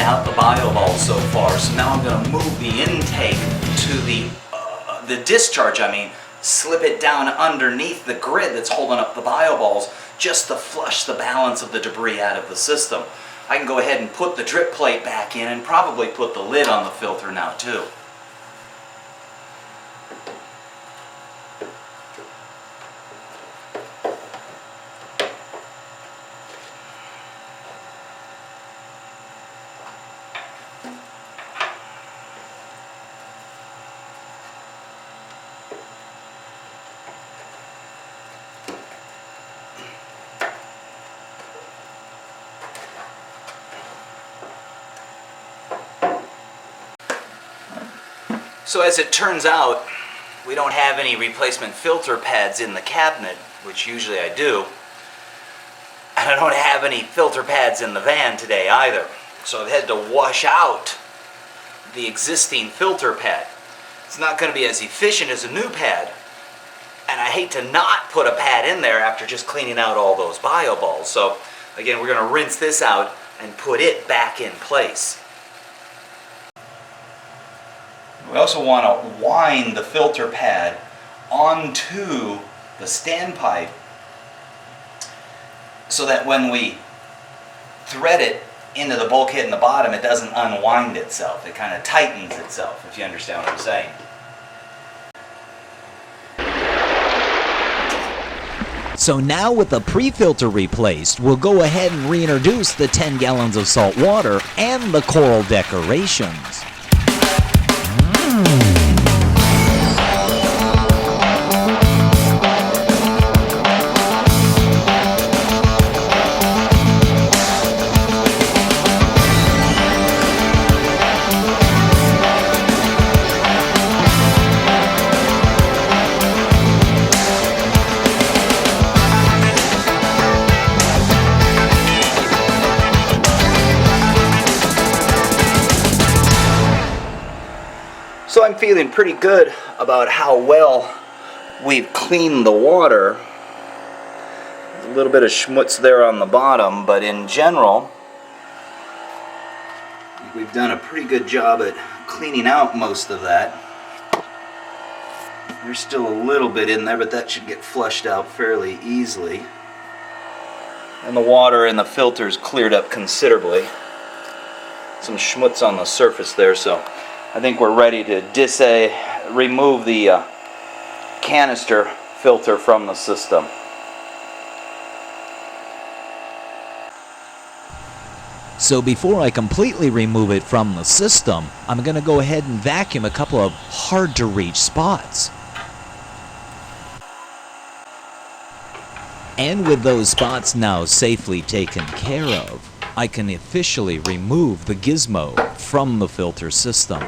out the biobulbs so far, so now I'm going to move the intake to the discharge, slip it down underneath the grid that's holding up the biobulbs just to flush the balance of the debris out of the system. I can go ahead and put the drip plate back in and probably put the lid on the filter now too. So as it turns out, we don't have any replacement filter pads in the cabinet, which usually I do. And I don't have any filter pads in the van today either. So I've had to wash out the existing filter pad. It's not going to be as efficient as a new pad. And I hate to not put a pad in there after just cleaning out all those biobulbs. So again, we're going to rinse this out and put it back in place. We also want to wind the filter pad onto the standpipe so that when we thread it into the bulkhead in the bottom, it doesn't unwind itself. It kind of tightens itself, if you understand what I'm saying. So now with the pre-filter replaced, we'll go ahead and reintroduce the 10 gallons of salt water and the coral decorations. So I'm feeling pretty good about how well we've cleaned the water. There's a little bit of schmutz there on the bottom, but in general, we've done a pretty good job at cleaning out most of that. There's still a little bit in there, but that should get flushed out fairly easily. And the water in the filter's cleared up considerably. Some schmutz on the surface there, so I think we're ready to remove the canister filter from the system. So before I completely remove it from the system, I'm going to go ahead and vacuum a couple of hard to reach spots. And with those spots now safely taken care of, I can officially remove the gizmo from the filter system.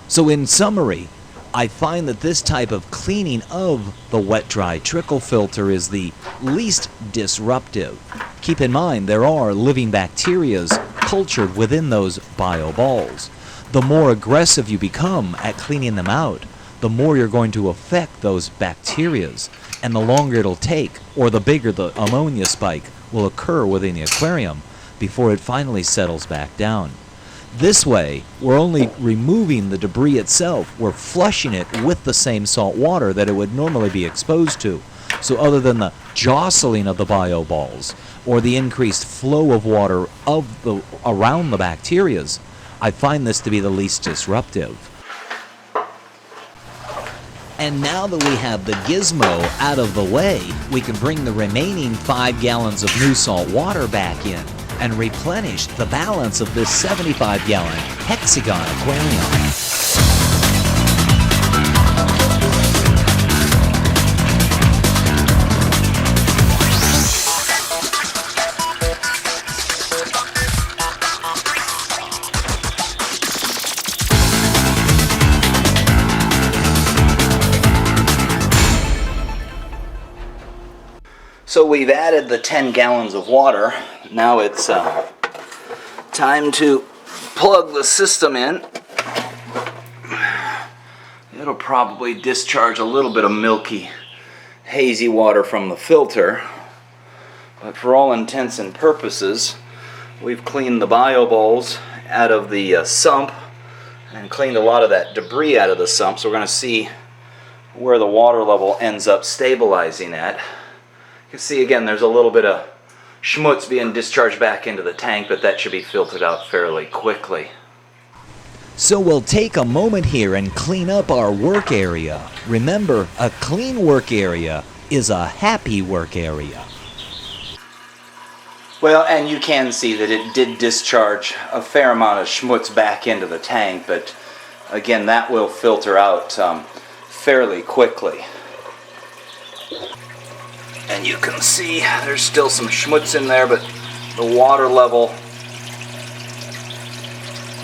So in summary, I find that this type of cleaning of the wet dry trickle filter is the least disruptive. Keep in mind there are living bacterias cultured within those bioballs. The more aggressive you become at cleaning them out, the more you're going to affect those bacterias, and the longer it'll take, or the bigger the ammonia spike will occur within the aquarium before it finally settles back down. This way, we're only removing the debris itself. We're flushing it with the same salt water that it would normally be exposed to. So other than the jostling of the bioballs or the increased flow of water around the bacterias, I find this to be the least disruptive. And now that we have the gizmo out of the way, we can bring the remaining 5 gallons of new salt water back in and replenish the balance of this 75-gallon hexagon aquarium. So we've added the 10 gallons of water. Now it's time to plug the system in. It'll probably discharge a little bit of milky, hazy water from the filter. But for all intents and purposes, we've cleaned the biobulbs out of the sump and cleaned a lot of that debris out of the sump. So we're going to see where the water level ends up stabilizing at. You can see again there's a little bit of schmutz being discharged back into the tank, but that should be filtered out fairly quickly. So we'll take a moment here and clean up our work area. Remember, a clean work area is a happy work area. Well, and you can see that it did discharge a fair amount of schmutz back into the tank, but again, that will filter out fairly quickly. And you can see there's still some schmutz in there, but the water level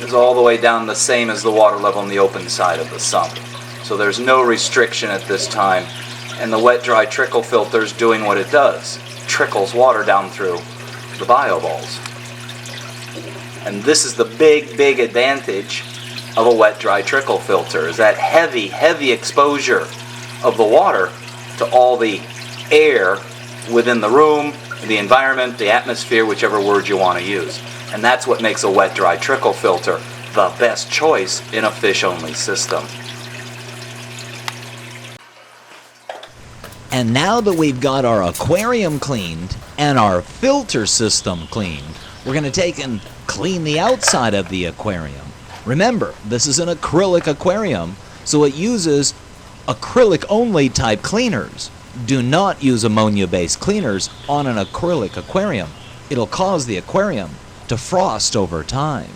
is all the way down the same as the water level on the open side of the sump. So there's no restriction at this time, and the wet dry trickle filter is doing what it does. Trickles water down through the bio balls. And this is the big advantage of a wet dry trickle filter, is that heavy exposure of the water to all the air within the room, the environment, the atmosphere, whichever word you want to use. And that's what makes a wet dry trickle filter the best choice in a fish-only system. And now that we've got our aquarium cleaned and our filter system cleaned, we're going to take and clean the outside of the aquarium. Remember, this is an acrylic aquarium, so it uses acrylic-only type cleaners. Do not use ammonia-based cleaners on an acrylic aquarium. It'll cause the aquarium to frost over time.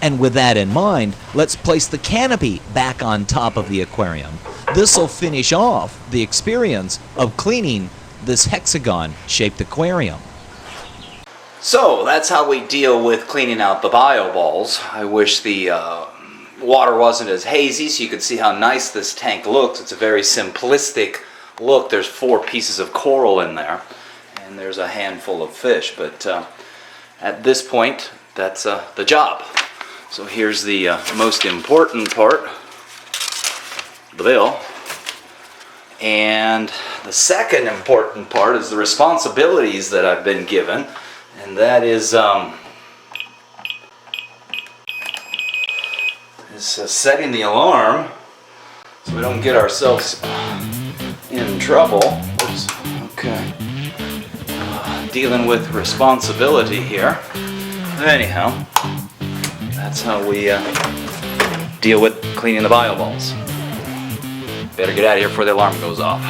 And with that in mind, let's place the canopy back on top of the aquarium. This will finish off the experience of cleaning this hexagon-shaped aquarium. So that's how we deal with cleaning out the bio balls. I wish the water wasn't as hazy so you could see how nice this tank looks. It's a very simplistic look. There's 4 pieces of coral in there, and there's a handful of fish, but at this point, that's the job. So here's the most important part, the bill. And the second important part is the responsibilities that I've been given, and that is setting the alarm so we don't get ourselves in trouble. Oops. Okay. Dealing with responsibility here. Anyhow, that's how we deal with cleaning the bio balls. Better get out of here before the alarm goes off.